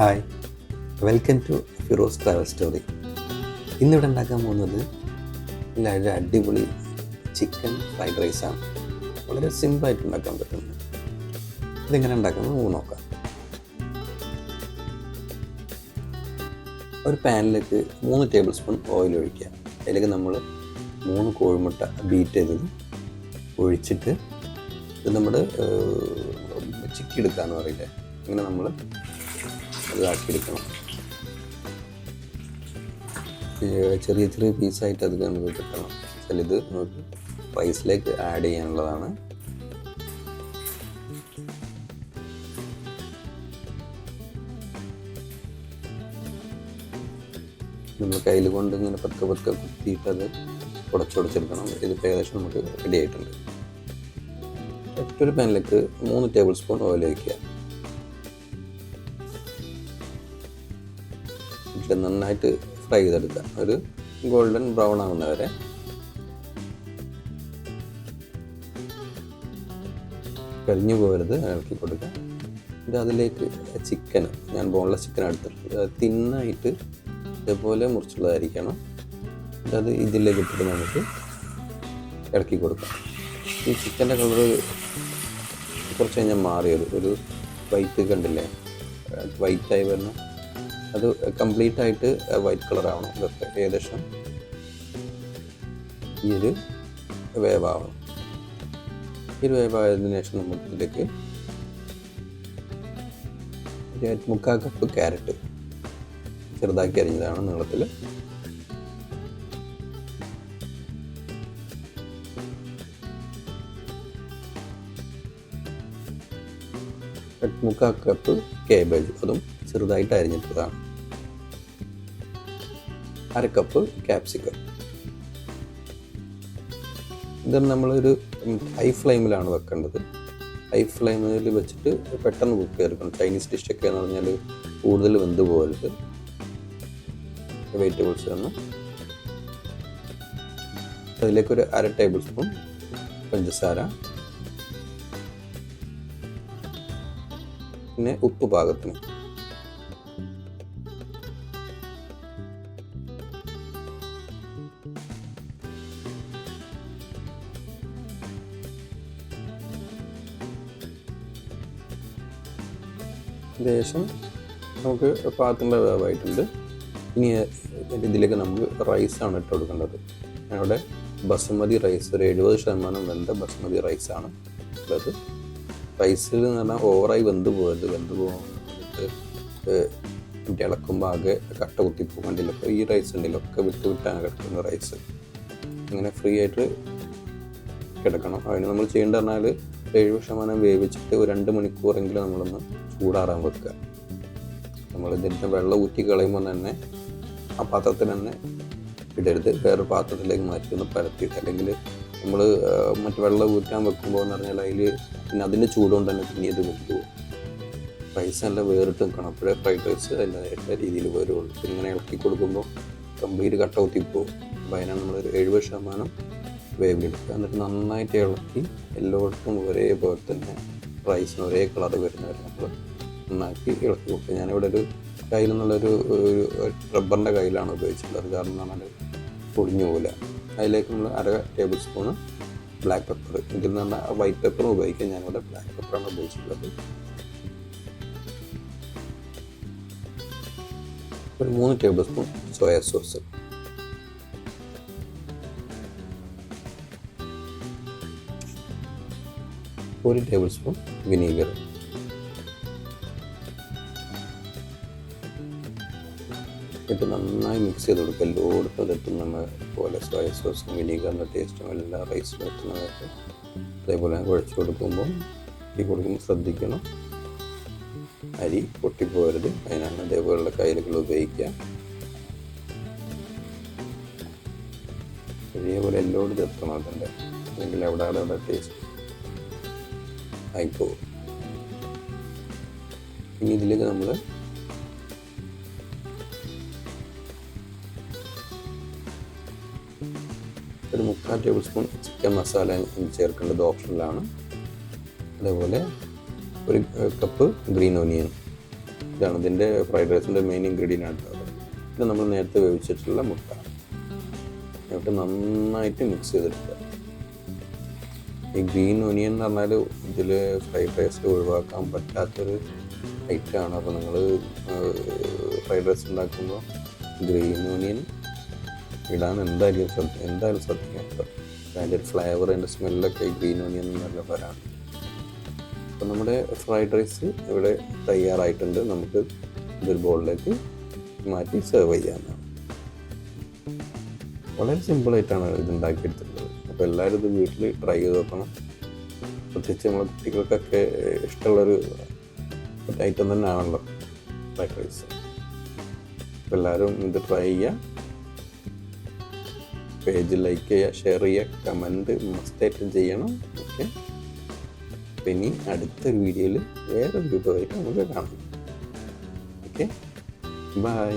Hi, welcome to Firoz travel story. ഇന്നിവിടെ ഉണ്ടാക്കാൻ പോകുന്നത് ഒരു അടിപൊളി ചിക്കൻ ഫ്രൈഡ് റൈസാണ്. വളരെ സിമ്പിളായിട്ട് ഉണ്ടാക്കാൻ പറ്റുന്നത്. ഇതെങ്ങനെ ഉണ്ടാക്കുന്നത് നമുക്ക് നോക്കാം. ഒരു പാനിലേക്ക് 3 ടേബിൾ സ്പൂൺ ഓയിൽ ഒഴിക്കുക. അതിലേക്ക് നമ്മൾ 3 കോഴിമുട്ട ബീറ്റ് ചെയ്തത് ഒഴിച്ചിട്ട് ഇത് നമ്മുടെ ചിക്കി എടുക്കാമെന്ന് പറയില്ലേ, അങ്ങനെ നമ്മൾ ഇതാക്കിയെടുക്കണം. ചെറിയ ചെറിയ പീസായിട്ട് അത് നമുക്ക് കിട്ടണം. ഇത് നമുക്ക് റൈസിലേക്ക് ആഡ് ചെയ്യാനുള്ളതാണ്. നമ്മൾ കയ്യിൽ കൊണ്ട് ഇങ്ങനെ പതുക്കെ പതുക്കെ കുത്തിയിട്ട് അത് ഉടച്ചെടുക്കണം. ഇതിപ്പോൾ ഏകദേശം നമുക്ക് റെഡി ആയിട്ടുണ്ട്. മറ്റൊരു പാനിലേക്ക് 3 ടേബിൾ സ്പൂൺ ഓയിൽ ഒഴിക്കുക. നന്നായിട്ട് ഫ്രൈ ചെയ്തെടുക്കുക. ഒരു ഗോൾഡൻ ബ്രൗൺ ആവുന്നവരെ. കരിഞ്ഞു പോകരുത്, ഇളക്കി കൊടുക്കുക. ഇത് അതിലേക്ക് ചിക്കൻ, ഞാൻ ബോൺലെസ് ചിക്കൻ എടുത്തിട്ടുണ്ട്. അത് തിന്നായിട്ട് ഇതേപോലെ മുറിച്ചുള്ളതായിരിക്കണം. അത് ഇതിലേക്ക് ഇട്ടിട്ട് നമുക്ക് ഇളക്കി കൊടുക്കാം. ഈ ചിക്കൻ്റെ കളറ് കുറച്ച് കഴിഞ്ഞാൽ മാറിയത് ഒരു വൈറ്റ് കണ്ടില്ലേ, വൈറ്റായി വരുന്ന അത് കംപ്ലീറ്റ് ആയിട്ട് വൈറ്റ് കളർ ആവണം. ഇതൊക്കെ ഏകദേശം ഈ ഒരു വേവാവണം. ഈ ഒരു വേവായതിനു ശേഷം നമുക്ക് ഇതിലേക്ക് 1/4 കപ്പ് ക്യാരറ്റ് ചെറുതാക്കി അരിഞ്ഞതാണ് നീളത്തിൽ. മുക്കാൽ കപ്പ് കേബേജ്, അതും ചെറുതായിട്ട് അരിഞ്ഞിട്ടതാണ്. 1/2 കപ്പ് ക്യാപ്സിക്കം. ഇത് നമ്മളൊരു ഹൈ ഫ്ലെയിമിലാണ് വെക്കേണ്ടത്. ഹൈ ഫ്ലെയിമിൽ വെച്ചിട്ട് പെട്ടെന്ന് കുക്ക് ചെയ്തെടുക്കണം. ചൈനീസ് ഡിഷൊക്കെ എന്ന് പറഞ്ഞാൽ കൂടുതൽ വെന്ത് പോകരുത്. വെജിറ്റബിൾസ് തന്നെ അതിലേക്കൊരു 1/2 ടേബിൾ സ്പൂൺ പഞ്ചസാര, പിന്നെ ഉപ്പ് പാകത്തിന്. ഏകദേശം നമുക്ക് പാത്രത്തിൻ്റെ വേവായിട്ടുണ്ട്. ഇനി ഇതിലേക്ക് നമുക്ക് റൈസാണ് ഇട്ട് കൊടുക്കേണ്ടത്. ഞാനിവിടെ ബസുമതി റൈസ്, ഒരു 70% വെന്ത ബസുമതി റൈസാണ് ഉള്ളത്. റൈസിൽ എന്ന് പറഞ്ഞാൽ ഓവറായി വെന്ത് പോകരുത്. വെന്ത് പോകാനായിട്ട് ഇളക്കുമ്പോൾ ആകെ കട്ട കുത്തിപ്പോകണ്ടില്ല. അപ്പോൾ ഈ റൈസ് ഉണ്ടല്ലോ ഒക്കെ വിട്ടാണ് കിടക്കുന്ന റൈസ്. ഇങ്ങനെ ഫ്രീ ആയിട്ട് കിടക്കണം. അതിന് നമ്മൾ ചെയ്യേണ്ടത് പറഞ്ഞാൽ 70% വേവിച്ചിട്ട് ഒരു 2 മണിക്കൂറെങ്കിലും നമ്മളൊന്ന് ചൂടാറാൻ വെക്കുക. നമ്മൾ ഇതിൻ്റെ വെള്ളം ഊറ്റി കളയുമ്പോൾ തന്നെ ആ പാത്രത്തിൽ തന്നെ ഇടരുത്. വേറൊരു പാത്രത്തിലേക്ക് മാറ്റി ഒന്ന് പരത്തിയിട്ട്, അല്ലെങ്കിൽ നമ്മൾ മറ്റ് വെള്ളം ഊറ്റാൻ വെക്കുമ്പോൾ എന്ന് പറഞ്ഞാൽ അതിൽ പിന്നെ അതിൻ്റെ ചൂടുകൊണ്ട് തന്നെ പിന്നെ ഇത് വെക്കുമോ. റൈസ് നല്ല വേറിട്ട് നിൽക്കണം. അപ്പോഴേ ഫ്രൈഡ് റൈസ് അതിൻ്റെ രീതിയിൽ വരുള്ളൂ. ഇങ്ങനെ ഇളക്കി കൊടുക്കുമ്പോൾ കംപ്ലീറ്റ് കട്ട കുത്തിപ്പോവും. അപ്പോൾ അതിനാണ് നമ്മളൊരു 70% വേവിലെടുക്കുക. എന്നിട്ട് നന്നായിട്ട് ഇളക്കി എല്ലായിടത്തും ഒരേപോലെ തന്നെ റൈസിന് ഒരേ കളർ വരുന്നവരെ നമ്മൾ നന്നാക്കി ഇളക്കി കൊടുക്കുക. ഞാനിവിടെ ഒരു കയ്യിൽ നിന്നുള്ളൊരു റബ്ബറിൻ്റെ കയ്യിലാണ് ഉപയോഗിച്ചിട്ടുള്ളത്. കാരണം എന്ന് പറഞ്ഞാൽ പൊടിഞ്ഞു പോകില്ല. അതിലേക്ക് നമ്മൾ 1/2 ടേബിൾ സ്പൂണ് ബ്ലാക്ക് പെപ്പർ, ഇതിൽ നിന്ന് വൈറ്റ് പെപ്പറും ഉപയോഗിക്കുക. ഞാനിവിടെ ബ്ലാക്ക് പെപ്പറാണ് ഉപയോഗിച്ചിട്ടുള്ളത്. ഒരു 3 ടേബിൾ സ്പൂൺ സോയാ സോസ്, ഒരു ടേബിൾ സ്പൂൺ വിനീഗർ, ഇട്ട് നന്നായി മിക്സ് ചെയ്ത് കൊടുക്കുക. എല്ലായിടത്തും അതെത്തുന്ന പോലെ സോയ സോസും വിനീഗറിൻ്റെ ടേസ്റ്റും എല്ലാ റൈസിലും എത്തുന്നതായിട്ട് അതേപോലെ കുഴച്ച് കൊടുക്കുമ്പോൾ ശ്രദ്ധിക്കണം. അരി പൊട്ടിപ്പോകരുത്. അതിനാണ് അതേപോലുള്ള കയ്യിലുകൾ ഉപയോഗിക്കുക. ഇതേപോലെ എല്ലായിടത്തും എത്തണം അതിൻ്റെ, അല്ലെങ്കിൽ അവിടെ ടേസ്റ്റ് ആയിപ്പോകും. ഇനി ഇതിലേക്ക് നമ്മൾ ഒരു 3/4 ടേബിൾ സ്പൂൺ ചിക്കൻ മസാല ചേർക്കേണ്ടത് ഓപ്ഷനിലാണ്. അതേപോലെ 1 കപ്പ് ഗ്രീൻ ഓനിയൻ, ഇതാണ് ഇതിൻ്റെ ഫ്രൈഡ് റൈസിൻ്റെ മെയിൻ ഇൻഗ്രീഡിയൻ്റ് ആണ് കേട്ടോ. പിന്നെ നമ്മൾ നേരത്തെ വേവിച്ചിട്ടുള്ള മുട്ട എന്നിട്ട് നന്നായിട്ട് മിക്സ് ചെയ്തെടുക്കുക. ഈ ഗ്രീൻ ഒനിയൻ എന്ന് പറഞ്ഞാൽ ഇതിൽ ഫ്രൈഡ് റൈസിൽ ഒഴിവാക്കാൻ പറ്റാത്തൊരു ഐറ്റമാണ്. അപ്പോൾ നിങ്ങൾ ഫ്രൈഡ് റൈസ് ഉണ്ടാക്കുമ്പോൾ ഗ്രീൻ ഒനിയൻ ഇടാൻ എന്തായാലും ശ്രദ്ധിക്കാം. അതിൻ്റെ ഒരു ഫ്ലേവർ, അതിൻ്റെ സ്മെല്ലൊക്കെ ഈ ഗ്രീൻ ഒനിയൻ നല്ല വരാണ്. അപ്പോൾ നമ്മുടെ ഫ്രൈഡ് റൈസ് ഇവിടെ തയ്യാറായിട്ടുണ്ട്. നമുക്ക് ഇതൊരു ബോളിലേക്ക് മാറ്റി സെർവ് ചെയ്യാവുന്നതാണ്. വളരെ സിമ്പിളായിട്ടാണ് ഇത് ഉണ്ടാക്കിയെടുത്തിട്ടുള്ളത്. അപ്പോൾ എല്ലാവരും ഇത് വീട്ടിൽ ട്രൈ ചെയ്ത് നോക്കണം. പ്രത്യേകിച്ച് നമ്മളെ കുട്ടികൾക്കൊക്കെ ഇഷ്ടമുള്ളൊരു ഐറ്റം തന്നെ ആണല്ലോ ഫ്രൈഡ് റൈസ്. അപ്പോൾ എല്ലാവരും ഇത് ട്രൈ ചെയ്യുക. പേജ് ലൈക്ക് ചെയ്യുക, ഷെയർ ചെയ്യുക, കമൻറ്റ് മസ്റ്റായിട്ട് ചെയ്യണം. ഓക്കെ, അപ്പം ഇനി അടുത്തൊരു വീഡിയോയിൽ വേറൊരു വീഡിയോ ആയിട്ട് നമുക്ക് കാണാം. Okay, by.